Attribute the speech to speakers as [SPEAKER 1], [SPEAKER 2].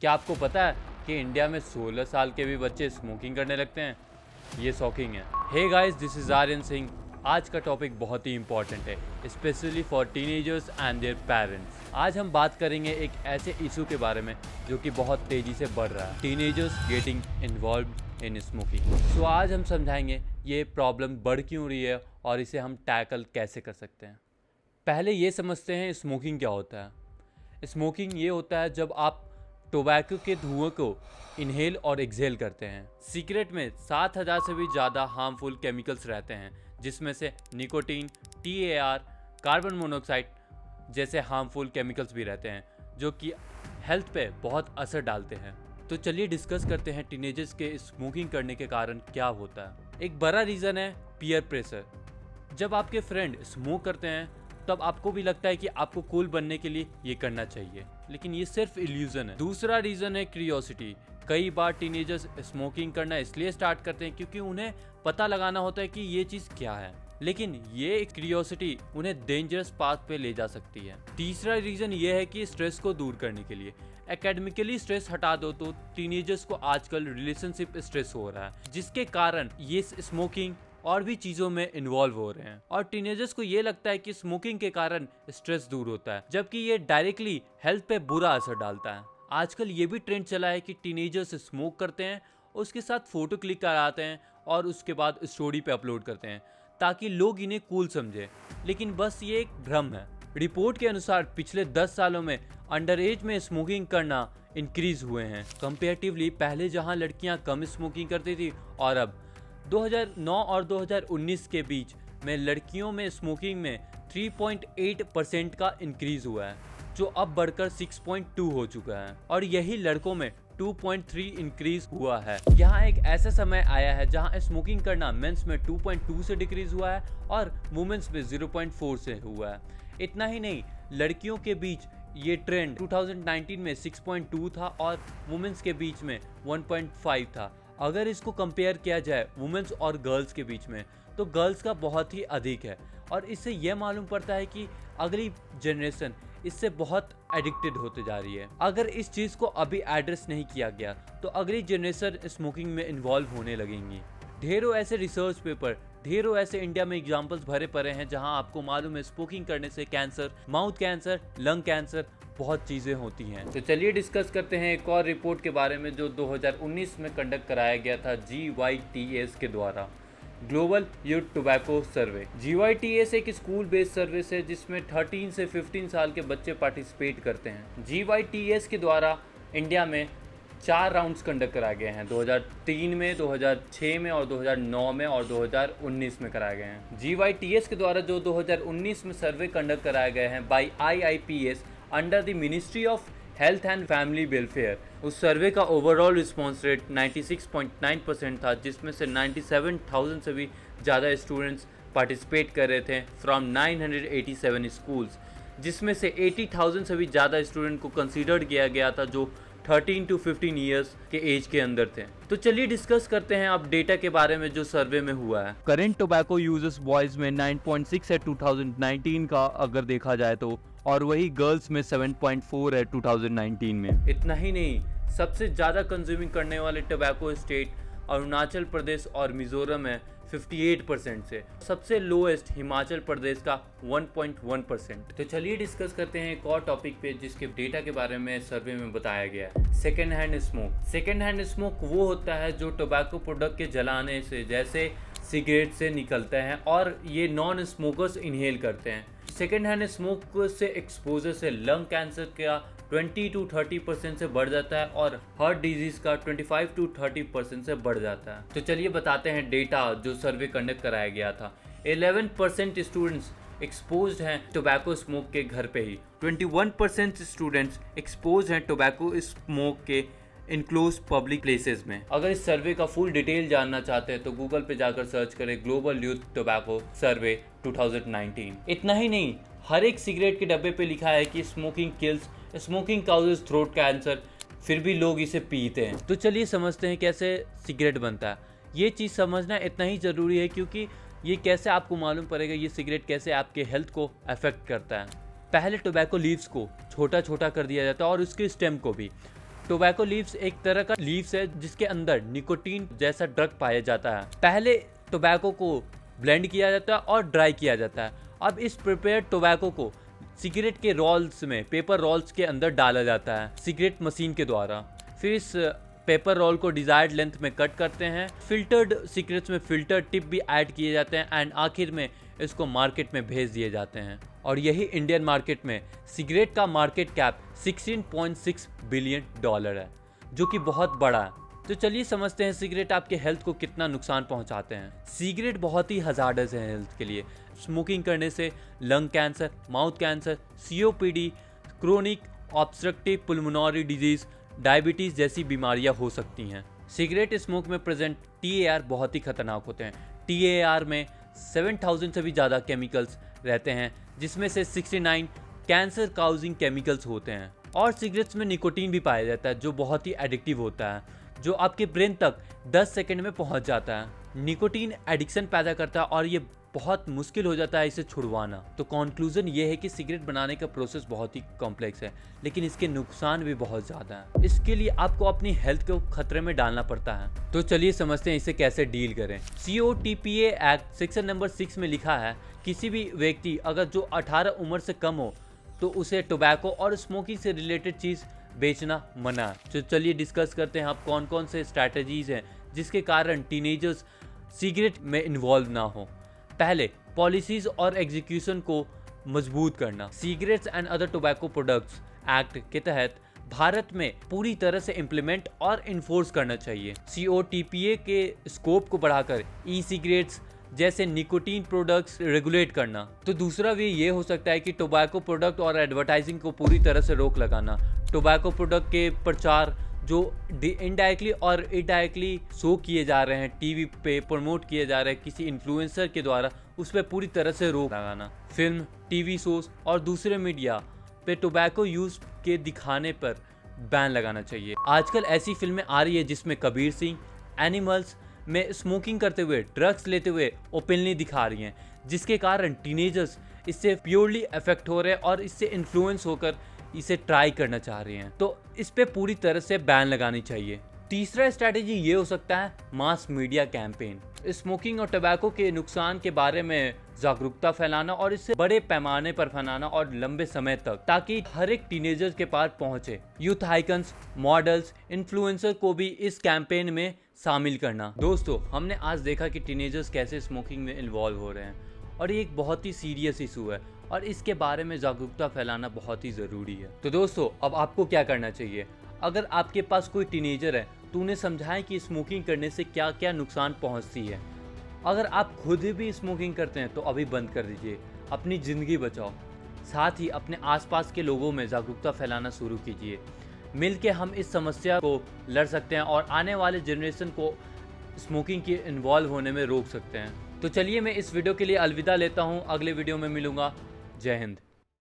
[SPEAKER 1] क्या आपको पता है कि इंडिया में 16 साल के भी बच्चे स्मोकिंग करने लगते हैं? ये शॉकिंग है। Hey guys, this is Aryan Singh. आज का टॉपिक बहुत ही इंपॉर्टेंट है, specially for teenagers and their parents. आज हम बात करेंगे एक ऐसे इशू के बारे में जो कि बहुत तेज़ी से बढ़ रहा है, teenagers getting involve in smoking. So आज हम समझाएंगे ये प्रॉब्लम बढ़ क्यों रही है और इसे हम टैकल कैसे कर सकते हैं। पहले ये समझते हैं स्मोकिंग क्या होता है। स्मोकिंग ये होता है जब आप टोबैको के धुएं को इनहेल और एक्सहेल करते हैं। सिगरेट में 7000 से भी ज़्यादा हार्मफुल केमिकल्स रहते हैं, जिसमें से निकोटीन, TAR, कार्बन मोनोऑक्साइड जैसे हार्मफुल केमिकल्स भी रहते हैं जो कि हेल्थ पे बहुत असर डालते हैं। तो चलिए डिस्कस करते हैं टीनेजर्स के स्मोकिंग करने के कारण क्या होता है। एक बड़ा रीज़न है पीयर प्रेशर। जब आपके फ्रेंड स्मोक करते हैं तब आपको भी लगता है कि आपको कूल बनने के लिए ये करना चाहिए, लेकिन ये सिर्फ इल्यूजन है। दूसरा रीज़न है क्यूरियोसिटी। कई बार टीनेजर्स स्मोकिंग करना इसलिए स्टार्ट करते हैं क्योंकि उन्हें पता लगाना होता है कि ये चीज़ क्या है, लेकिन ये क्यूरियोसिटी उन्हें डेंजरस पाथ पे ले जा सकती है। तीसरा रीज़न ये है कि स्ट्रेस को दूर करने के लिए। एकेडमिकली स्ट्रेस हटा दो तो टीनेजर्स को आजकल रिलेशनशिप स्ट्रेस हो रहा है, जिसके कारण ये स्मोकिंग और भी चीज़ों में इन्वॉल्व हो रहे हैं। और टीनेजर्स को ये लगता है कि स्मोकिंग के कारण स्ट्रेस दूर होता है, जबकि ये डायरेक्टली हेल्थ पे बुरा असर डालता है। आजकल ये भी ट्रेंड चला है कि टीनेजर्स स्मोक करते हैं, उसके साथ फ़ोटो क्लिक कराते हैं और उसके बाद स्टोरी पे अपलोड करते हैं ताकि लोग इन्हें कूल समझें, लेकिन बस ये एक भ्रम है। रिपोर्ट के अनुसार पिछले 10 सालों में अंडर एज में स्मोकिंग करना इंक्रीज हुए हैं कंपेरेटिवली। पहले जहां लड़कियां कम स्मोकिंग करती थी और अब 2009 और 2019 के बीच में लड़कियों में स्मोकिंग में 3.8% का इंक्रीज हुआ है, जो अब बढ़कर 6.2 हो चुका है, और यही लड़कों में 2.3 इंक्रीज हुआ है। यहाँ एक ऐसा समय आया है जहाँ स्मोकिंग करना मेंस में 2.2 से डिक्रीज हुआ है और वुमेन्स में 0.4 से हुआ है। इतना ही नहीं, लड़कियों के बीच ये ट्रेंड 2019 में 6.2 था और वुमेन्स के बीच में 1.5 था। अगर इसको कंपेयर किया जाए वुमेन्स और गर्ल्स के बीच में, तो गर्ल्स का बहुत ही अधिक है, और इससे यह मालूम पड़ता है कि अगली जनरेशन इससे बहुत एडिक्टेड होते जा रही है। अगर इस चीज़ को अभी एड्रेस नहीं किया गया तो अगली जनरेशन स्मोकिंग में इन्वॉल्व होने लगेंगी। ढेरों ऐसे रिसर्च पेपर, ढेरों ऐसे इंडिया में एग्जाम्पल्स भरे पड़े हैं जहां आपको मालूम है स्मोकिंग करने से cancer, mouth cancer, lung cancer, बहुत चीज़ें होती हैं। तो चलिए डिस्कस करते हैं एक और रिपोर्ट के बारे में जो 2019 में कंडक्ट कराया गया था GYTS के द्वारा, ग्लोबल यूथ टोबैको सर्वे। GYTS एक स्कूल बेस्ड सर्विस है जिसमें 13 से 15 साल के बच्चे पार्टिसिपेट करते हैं। GYTS के द्वारा इंडिया में 4 राउंड्स कंडक्ट कराए गए हैं, 2003 में, 2006 में और 2009 में और 2019 में कराए गए हैं। GYTS के द्वारा जो 2019 में सर्वे कंडक्ट कराए गए हैं by IIPS under the ministry of health and family welfare, उस सर्वे का ओवरऑल रिस्पॉन्स रेट 96.9% था, जिसमें से 97,000 से भी ज़्यादा स्टूडेंट्स पार्टिसिपेट कर रहे थे फ्रॉम 987 स्कूल्स, जिसमें से 80,000 से भी ज़्यादा स्टूडेंट को कंसीडर्ड किया गया था जो 13 to 15 ईयर्स के एज के अंदर थे। तो चलिए डिस्कस करते हैं अब डेटा के बारे में जो सर्वे में हुआ है। करेंट टोबैको यूजर्स बॉयज़ में 9.6 है 2019 का अगर देखा जाए तो, और वही गर्ल्स में 7.4 है 2019 में। इतना ही नहीं, सबसे ज़्यादा कंज्यूमिंग करने वाले टोबैको स्टेट अरुणाचल प्रदेश और मिजोरम है 58% से, सबसे लोएस्ट हिमाचल प्रदेश का 1.1%। तो चलिए डिस्कस करते हैं एक और टॉपिक पे जिसके डेटा के बारे में सर्वे में बताया गया है, second hand smoke. Second hand smoke वो होता है जो टोबैको प्रोडक्ट के जलाने से, जैसे सिगरेट से निकलता है और ये नॉन स्मोकर्स इनहेल करते हैं। सेकेंड हैंड स्मोक से एक्सपोजर से लंग कैंसर का 20 to 30% से बढ़ जाता है और हार्ट डिजीज का 25 to 30% से बढ़ जाता है। तो चलिए बताते हैं डेटा जो सर्वे कंडक्ट कराया गया था। 11% स्टूडेंट्स एक्सपोज्ड हैं टोबैको स्मोक के घर पे ही, 21% स्टूडेंट्स एक्सपोज हैं टोबैको स्मोक के इनक्लोज पब्लिक प्लेसेस में। अगर इस सर्वे का फुल डिटेल जानना चाहते हैं तो गूगल पे जाकर सर्च करें ग्लोबल यूथ टोबैको सर्वे 2019। इतना ही नहीं, हर एक सिगरेट के डब्बे पे लिखा है कि smoking kills, smoking causes throat cancer, फिर भी लोग इसे पीते हैं। तो चलिए समझते हैं कैसे सिगरेट बनता है। ये चीज़ समझना इतना ही ज़रूरी है क्योंकि ये कैसे आपको मालूम पड़ेगा ये सिगरेट कैसे आपके हेल्थ को अफेक्ट करता है। पहले टोबैको लीव्स को छोटा छोटा कर दिया जाता है और उसके स्टेम को भी। टोबैको लीव्स एक तरह का लीव्स है जिसके अंदर निकोटीन जैसा ड्रग पाया जाता है। पहले टोबैको को ब्लेंड किया जाता है और ड्राई किया जाता है। अब इस प्रिपेयर्ड टोबैको को सिगरेट के रोल्स में, पेपर रोल्स के अंदर डाला जाता है सिगरेट मशीन के द्वारा। फिर इस पेपर रोल को डिजायर्ड लेंथ में कट करते हैं। फिल्टर्ड सिगरेट्स में फिल्टर टिप भी ऐड किए जाते हैं एंड आखिर में इसको मार्केट में भेज दिए जाते हैं। और यही इंडियन मार्केट में सिगरेट का मार्केट कैप $16.6 बिलियन है, जो कि बहुत बड़ा है। तो चलिए समझते हैं सिगरेट आपके हेल्थ को कितना नुकसान पहुंचाते हैं। सिगरेट बहुत ही हजार्डस है हेल्थ के लिए। स्मोकिंग करने से lung cancer, mouth cancer, COPD, chronic obstructive pulmonary disease, diabetes जैसी बीमारियां हो सकती हैं। सिगरेट स्मोक में प्रेजेंट TAR बहुत ही खतरनाक होते हैं। TAR में 7000 से भी ज़्यादा केमिकल्स रहते हैं, जिसमें से 69 कैंसर काउजिंग केमिकल्स होते हैं। और सिगरेट्स में निकोटीन भी पाया जाता है, जो बहुत ही एडिक्टिव होता है, जो आपके ब्रेन तक 10 सेकंड में पहुंच जाता है। निकोटीन एडिक्शन पैदा करता है और ये बहुत मुश्किल हो जाता है इसे छुड़वाना। तो कंक्लूजन ये है कि सिगरेट बनाने का प्रोसेस बहुत ही कॉम्प्लेक्स है, लेकिन इसके नुकसान भी बहुत ज़्यादा हैं। इसके लिए आपको अपनी हेल्थ को खतरे में डालना पड़ता है। तो चलिए समझते हैं इसे कैसे डील करें। COTPA एक्ट सेक्शन नंबर 6 में लिखा है, किसी भी व्यक्ति अगर जो 18 उम्र से कम हो तो उसे टोबैको और स्मोकिंग से रिलेटेड चीज़ बेचना मना है। तो चलिए डिस्कस करते हैं आप कौन कौन से स्ट्रैटेजीज हैं जिसके कारण टीनेजर्स सिगरेट में इन्वॉल्व ना हो। पहले, पॉलिसीज और एग्जीक्यूशन को मजबूत करना। Cigarettes and other tobacco products act के तहत भारत में पूरी तरह से इम्प्लीमेंट और इन्फोर्स करना चाहिए। COTPA के स्कोप को बढ़ाकर ई-सिगरेट्स जैसे निकोटीन प्रोडक्ट्स रेगुलेट करना। तो दूसरा वे ये हो सकता है कि टोबैको प्रोडक्ट और एडवर्टाइजिंग को पूरी तरह से रोक लगाना। टोबैको प्रोडक्ट के प्रचार जो इनडायरेक्टली और इनडायरेक्टली शो किए जा रहे हैं, टीवी पे प्रमोट किए जा रहे हैं किसी इन्फ्लुएंसर के द्वारा, उस पर पूरी तरह से रोक लगाना। फिल्म, टीवी शोज और दूसरे मीडिया पे टोबैको यूज के दिखाने पर बैन लगाना चाहिए। आजकल ऐसी फिल्में आ रही है जिसमें कबीर सिंह एनिमल्स में स्मोकिंग करते हुए, ड्रग्स लेते हुए ओपनली दिखा रही हैं, जिसके कारण टीनेजर्स इससे प्योरली अफेक्ट हो रहे हैं और इससे इन्फ्लुएंस होकर इसे ट्राई करना चाह रहे हैं। तो इस पे पूरी तरह से बैन लगानी चाहिए। तीसरा स्ट्रैटेजी ये हो सकता है मास मीडिया कैंपेन। स्मोकिंग और टोबैको के नुकसान के बारे में जागरूकता फैलाना और इससे बड़े पैमाने पर फैलाना और लंबे समय तक, ताकि हर एक टीनेजर के पास पहुंचे। यूथ आइकन्स, मॉडल्स, इन्फ्लुएंसर को भी इस कैंपेन में शामिल करना। दोस्तों, हमने आज देखा कि टीनेजर्स कैसे स्मोकिंग में इन्वॉल्व हो रहे हैं और ये एक बहुत ही सीरियस इशू है और इसके बारे में जागरूकता फैलाना बहुत ही ज़रूरी है। तो दोस्तों, अब आपको क्या करना चाहिए? अगर आपके पास कोई टीनेजर है तो उन्हें समझाएं कि स्मोकिंग करने से क्या क्या नुकसान पहुंचती है। अगर आप खुद भी स्मोकिंग करते हैं तो अभी बंद कर दीजिए, अपनी ज़िंदगी बचाओ। साथ ही अपने आसपास के लोगों में जागरूकता फैलाना शुरू कीजिए। मिलके हम इस समस्या को लड़ सकते हैं और आने वाले जनरेशन को स्मोकिंग के इन्वॉल्व होने में रोक सकते हैं। तो चलिए मैं इस वीडियो के लिए अलविदा लेता हूँ, अगले वीडियो में मिलूँगा। जय हिंद।